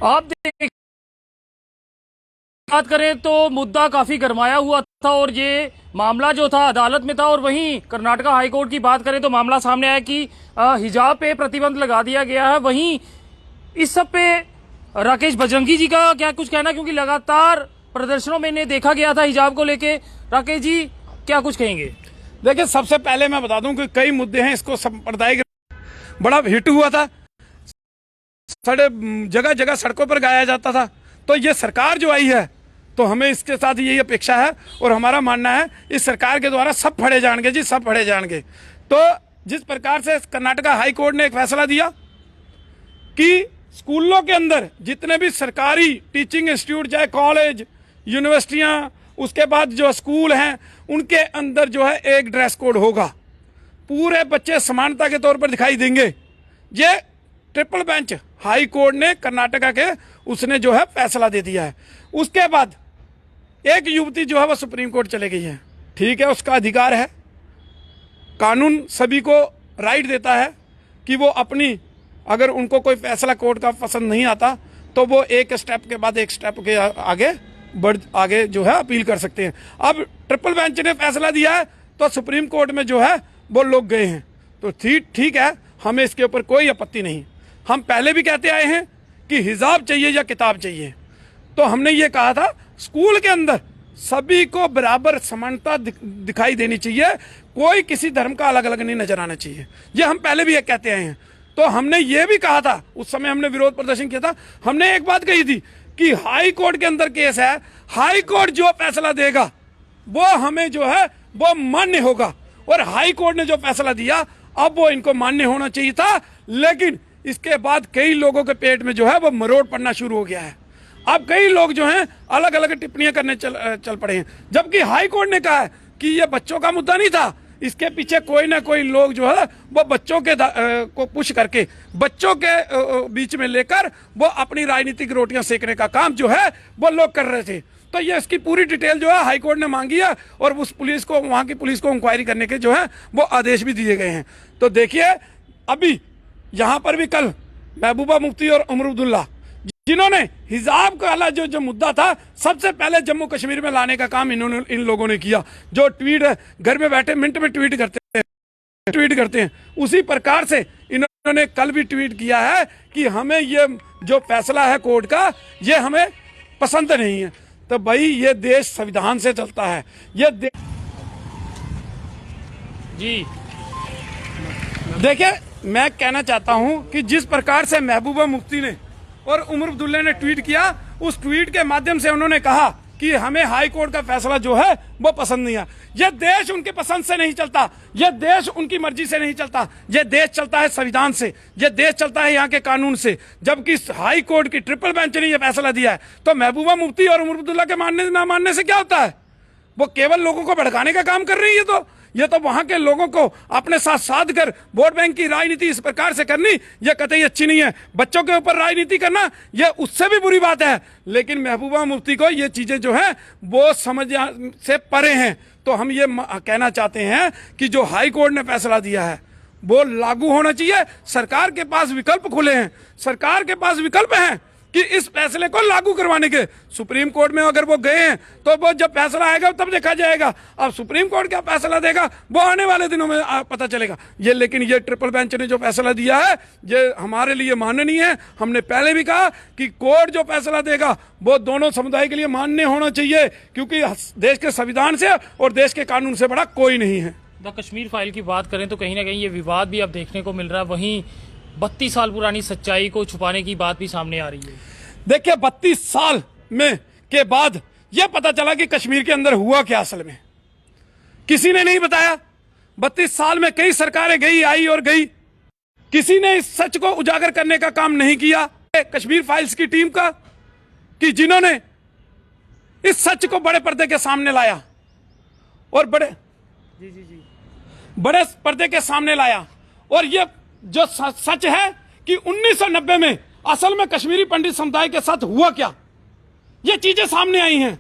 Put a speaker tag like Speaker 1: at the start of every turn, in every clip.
Speaker 1: आप देख बात करें तो मुद्दा काफी गरमाया हुआ था और ये मामला जो था अदालत में था। और वहीं कर्नाटका हाईकोर्ट की बात करें तो मामला सामने आया कि हिजाब पे प्रतिबंध लगा दिया गया है। वहीं इस सब पे राकेश बजरंगी जी का क्या कुछ कहना, क्योंकि लगातार प्रदर्शनों में इन्हें देखा गया था हिजाब को लेके। राकेश जी क्या कुछ कहेंगे?
Speaker 2: देखिए, सबसे पहले मैं बता दूं कि कई मुद्दे हैं। इसको सांप्रदायिक बड़ा हिट हुआ था, जगह जगह सड़कों पर गाया जाता था। तो ये सरकार जो आई है तो हमें इसके साथ यही अपेक्षा है और हमारा मानना है इस सरकार के द्वारा सब फड़े जाएंगे जी, सब फड़े जाएंगे। तो जिस प्रकार से कर्नाटका हाई कोर्ट ने एक फैसला दिया कि स्कूलों के अंदर जितने भी सरकारी टीचिंग इंस्टीट्यूट, चाहे कॉलेज, यूनिवर्सिटियां, उसके बाद जो स्कूल हैं, उनके अंदर जो है एक ड्रेस कोड होगा। पूरे बच्चे समानता के तौर पर दिखाई देंगे। ये ट्रिपल बेंच हाई कोर्ट ने कर्नाटका के उसने जो है फैसला दे दिया है। उसके बाद एक युवती जो है वो सुप्रीम कोर्ट चले गई है। ठीक है, उसका अधिकार है। कानून सभी को राइट देता है कि वो अपनी, अगर उनको कोई फैसला कोर्ट का पसंद नहीं आता तो वो एक स्टेप के बाद एक स्टेप के आगे जो है अपील कर सकते हैं। अब ट्रिपल बेंच ने फैसला दिया है तो सुप्रीम कोर्ट में जो है वो लोग गए हैं। तो ठीक है, हमें इसके ऊपर कोई आपत्ति नहीं। हम पहले भी कहते आए हैं कि हिजाब चाहिए या किताब चाहिए। तो हमने ये कहा था स्कूल के अंदर सभी को बराबर समानता दिखाई देनी चाहिए, कोई किसी धर्म का अलग अलग नहीं नजर आना चाहिए। ये हम पहले भी कहते आए हैं। तो हमने ये भी कहा था, उस समय हमने विरोध प्रदर्शन किया था। हमने एक बात कही थी कि हाई कोर्ट के अंदर केस है, हाई कोर्ट जो फैसला देगा वो हमें जो है वो मान्य होगा। और हाई कोर्ट ने जो फैसला दिया अब वो इनको मान्य होना चाहिए था। लेकिन इसके बाद कई लोगों के पेट में जो है वो मरोड़ पड़ना शुरू हो गया है। अब कई लोग जो हैं अलग अलग टिप्पणियां करने चल पड़े हैं, जबकि हाई कोर्ट ने कहा है कि ये बच्चों का मुद्दा नहीं था। इसके पीछे कोई ना कोई लोग जो है वो बच्चों के को पुश करके बच्चों के बीच में लेकर वो अपनी राजनीतिक रोटियां सेकने का काम जो है वो लोग कर रहे थे। तो ये इसकी पूरी डिटेल जो है हाई कोर्ट ने मांगी है और उस पुलिस को, वहां की पुलिस को इंक्वायरी करने के जो है वो आदेश भी दिए गए हैं। तो देखिए, अभी यहां पर भी कल महबूबा मुफ्ती और उमर अब्दुल्ला जिन्होंने हिजाब का जो मुद्दा था सबसे पहले जम्मू कश्मीर में लाने का काम इन लोगों ने किया। जो ट्वीट घर में बैठे मिनट में ट्वीट करते हैं, उसी प्रकार से इन्होंने कल भी ट्वीट किया है कि हमें ये जो फैसला है कोर्ट का ये हमें पसंद नहीं है। तो भाई, ये देश संविधान से चलता है। ये
Speaker 1: जी
Speaker 2: देखिए, मैं कहना चाहता हूं कि जिस प्रकार से महबूबा मुफ्ती ने और उमर अब्दुल्ला ने ट्वीट किया, उस ट्वीट के माध्यम से उन्होंने कहा कि हमें हाई कोर्ट का फैसला जो है वो पसंद नहीं है। यह देश उनके पसंद से नहीं चलता, यह देश उनकी मर्जी से नहीं चलता। यह देश चलता है संविधान से, यह देश चलता है यहाँ के कानून से। जबकि हाई कोर्ट की ट्रिपल बेंच ने यह फैसला दिया है तो महबूबा मुफ्ती और उमर अब्दुल्ला के मानने ना मानने से क्या होता है? वो केवल लोगों को भड़काने का काम कर रही है। ये तो वहां के लोगों को अपने साथ साध कर वोट बैंक की राजनीति इस प्रकार से करनी यह कतई अच्छी नहीं है। बच्चों के ऊपर राजनीति करना यह उससे भी बुरी बात है। लेकिन महबूबा मुफ्ती को ये चीजें जो है वो समझ से परे हैं। तो हम ये कहना चाहते हैं कि जो हाई कोर्ट ने फैसला दिया है वो लागू होना चाहिए। सरकार के पास विकल्प खुले हैं, सरकार के पास विकल्प हैं कि इस फैसले को लागू करवाने के। सुप्रीम कोर्ट में अगर वो गए हैं तो वो जब फैसला आएगा तब देखा जाएगा। अब सुप्रीम कोर्ट क्या फैसला देगा वो आने वाले दिनों में पता चलेगा। लेकिन ये ट्रिपल बेंच ने जो फैसला दिया है ये हमारे लिए माननीय है। हमने पहले भी कहा कि कोर्ट जो फैसला देगा वो दोनों समुदाय के लिए मान्य होना चाहिए, क्योंकि देश के संविधान से और देश के कानून से बड़ा कोई नहीं है।
Speaker 1: द कश्मीर फाइल की बात करें तो कहीं ना कहीं ये विवाद भी अब देखने को मिल रहा है। वहीं 32 साल पुरानी सच्चाई को छुपाने की बात भी सामने आ रही है।
Speaker 2: देखिए, 32 साल में के बाद यह पता चला कि कश्मीर के अंदर हुआ क्या असल में, किसी ने नहीं बताया। 32 साल में कई सरकारें गई आई और गई, किसी ने इस सच को उजागर करने का काम नहीं किया। कश्मीर फाइल्स की टीम का कि जिन्होंने इस सच को बड़े पर्दे के सामने लाया और बड़े पर्दे के सामने लाया। और ये जो सच है कि 1990 में असल में कश्मीरी पंडित समुदाय के साथ हुआ क्या, ये चीजें सामने आई हैं।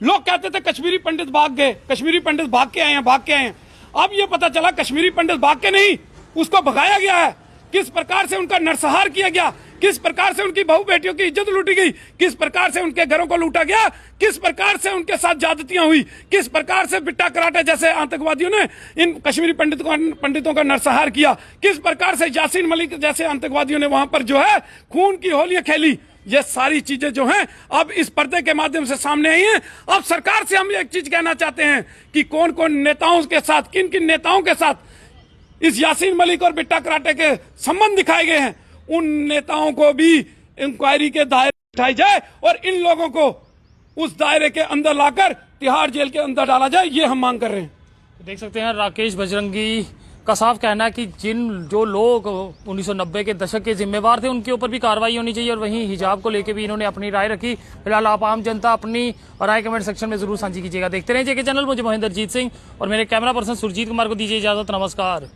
Speaker 2: लोग कहते थे कश्मीरी पंडित भाग गए, कश्मीरी पंडित भाग के आए हैं। अब ये पता चला कश्मीरी पंडित भाग के नहीं, उसको भगाया गया है। किस प्रकार से उनका नरसंहार किया गया, किस प्रकार से उनकी बहू बेटियों की इज्जत लूटी गई, किस प्रकार से उनके घरों को लूटा गया, किस प्रकार से उनके साथ ज्यादतियां हुई, किस प्रकार से बिट्टा कराटे जैसे आतंकवादियों ने इन कश्मीरी पंडितों का नरसंहार किया, किस प्रकार से यासीन मलिक जैसे आतंकवादियों ने वहां पर जो है खून की होलियां खेली। ये सारी चीजें जो हैं अब इस पर्दे के माध्यम से सामने आई हैं। अब सरकार से हम एक चीज कहना चाहते हैं कि कौन कौन नेताओं के साथ, किन किन नेताओं के साथ इस यासीन मलिक और बिट्टा कराटे के संबंध दिखाए गए हैं, उन नेताओं को भी इंक्वायरी के दायरे में उठाई जाए और इन लोगों को उस दायरे के अंदर लाकर तिहाड़ जेल के अंदर डाला जाए, ये हम मांग कर रहे हैं।
Speaker 1: देख सकते हैं राकेश बजरंगी का साफ कहना है कि जो लोग 1990 के दशक के जिम्मेवार थे उनके ऊपर भी कार्रवाई होनी चाहिए, और वहीं हिजाब को लेकर भी इन्होंने अपनी राय रखी। फिलहाल आप आम जनता अपनी राय कमेंट सेक्शन में जरूर साझी कीजिएगा। देखते रहिए जेके चैनल। मुझे महेंद्रजीत सिंह और मेरे कैमरा पर्सन सुरजीत कुमार को दीजिए इजाजत। नमस्कार।